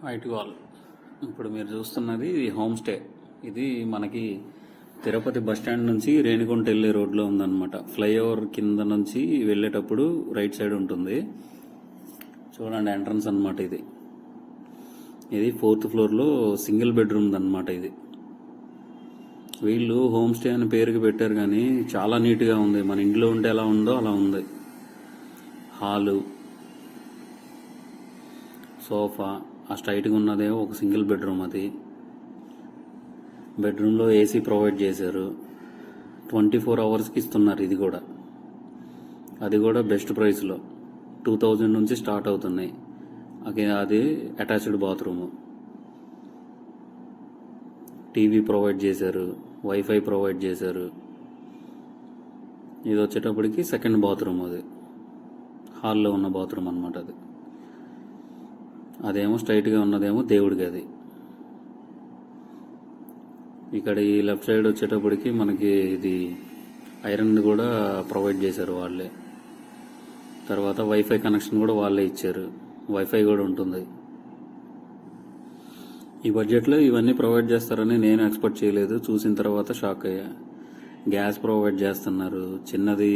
White wall. ఇప్పుడు మీరు చూస్తున్నది హోమ్ స్టే. ఇది మనకి తిరుపతి బస్ స్టాండ్ నుంచి రేణిగుంట వెళ్ళే రోడ్లో ఉందన్నమాట. ఫ్లైఓవర్ కింద నుంచి వెళ్ళేటప్పుడు రైట్ సైడ్ ఉంటుంది. చూడండి ఎంట్రన్స్ అన్నమాట ఇది. ఇది 4th ఫ్లోర్లో సింగిల్ బెడ్రూమ్ అన్నమాట ఇది. వీళ్ళు హోమ్ స్టే అని పేరుకి పెట్టారు కానీ చాలా నీట్గా ఉంది. మన ఇంట్లో ఉంటే ఎలా ఉందో అలా ఉంది. హాలు, సోఫా, ఆ స్ట్రైట్గా ఉన్నదేమో ఒక సింగిల్ బెడ్రూమ్. అది బెడ్రూమ్లో ఏసీ ప్రొవైడ్ చేశారు. 24 అవర్స్కి ఇస్తున్నారు. ఇది కూడా అది కూడా బెస్ట్ ప్రైస్లో 2000 నుంచి స్టార్ట్ అవుతున్నాయి. అది అటాచ్డ్ బాత్రూము, టీవీ ప్రొవైడ్ చేశారు, వైఫై ప్రొవైడ్ చేశారు. ఇది వచ్చేటప్పటికి సెకండ్ బాత్రూమ్. అది హాల్లో ఉన్న బాత్రూమ్ అన్నమాట. అదేమో స్ట్రైట్గా ఉన్నదేమో దేవుడి గది. ఇక్కడ ఈ లెఫ్ట్ సైడ్ వచ్చేటప్పటికి మనకి ఇది ఐరన్ కూడా ప్రొవైడ్ చేశారు వాళ్ళే. తర్వాత వైఫై కనెక్షన్ కూడా వాళ్ళే ఇచ్చారు. వైఫై కూడా ఉంటుంది. ఈ బడ్జెట్లో ఇవన్నీ ప్రొవైడ్ చేస్తారని నేను ఎక్స్పెక్ట్ చేయలేదు. చూసిన తర్వాత షాక్ అయ్యా. గ్యాస్ ప్రొవైడ్ చేస్తున్నారు, చిన్నది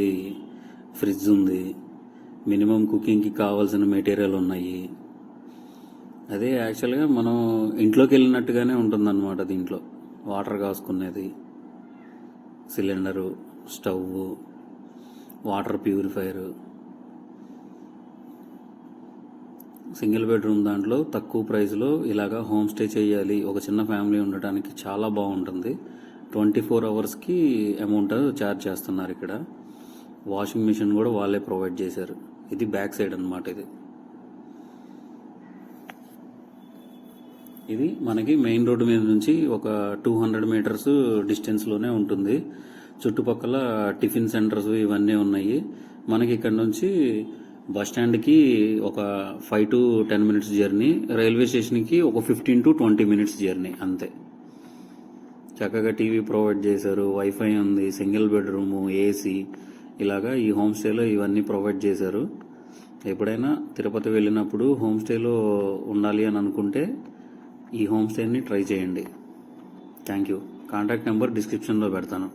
ఫ్రిడ్జ్ ఉంది, మినిమం కుకింగ్కి కావాల్సిన మెటీరియల్ ఉన్నాయి. అదే యాక్చువల్గా మనం ఇంట్లోకి వెళ్ళినట్టుగానే ఉంటుందన్నమాట. దీంట్లో వాటర్ కాసుకునేది, cylinder, stove, water purifier, single bedroom. దాంట్లో తక్కువ ప్రైస్లో ఇలాగా హోమ్ స్టే చేయాలి, ఒక చిన్న ఫ్యామిలీ ఉండటానికి చాలా బాగుంటుంది. 24 అవర్స్కి అమౌంట్ ఛార్జ్ చేస్తున్నారు ఇక్కడ. వాషింగ్ మిషన్ కూడా వాళ్ళే ప్రొవైడ్ చేశారు. ఇది బ్యాక్ సైడ్ అన్నమాట. ఇది మనకి మెయిన్ రోడ్డు మీద నుంచి ఒక 200 మీటర్స్ డిస్టెన్స్లోనే ఉంటుంది. చుట్టుపక్కల టిఫిన్ సెంటర్స్ ఇవన్నీ ఉన్నాయి. మనకి ఇక్కడ నుంచి బస్ స్టాండ్కి ఒక 5 to 10 మినిట్స్ జర్నీ, రైల్వే స్టేషన్కి ఒక 15 to 20 మినిట్స్ జర్నీ అంతే. చక్కగా టీవీ ప్రొవైడ్ చేశారు, వైఫై ఉంది, సింగిల్ బెడ్రూము, ఏసీ. ఇలాగా ఈ హోమ్ స్టేలో ఇవన్నీ ప్రొవైడ్ చేశారు. ఎప్పుడైనా తిరుపతి వెళ్ళినప్పుడు హోమ్ స్టేలో ఉండాలి అని అనుకుంటే ఈ హోమ్ స్టేని ట్రై చేయండి. Thank you. కాంటాక్ట్ నెంబర్ డిస్క్రిప్షన్లో పెడతాను.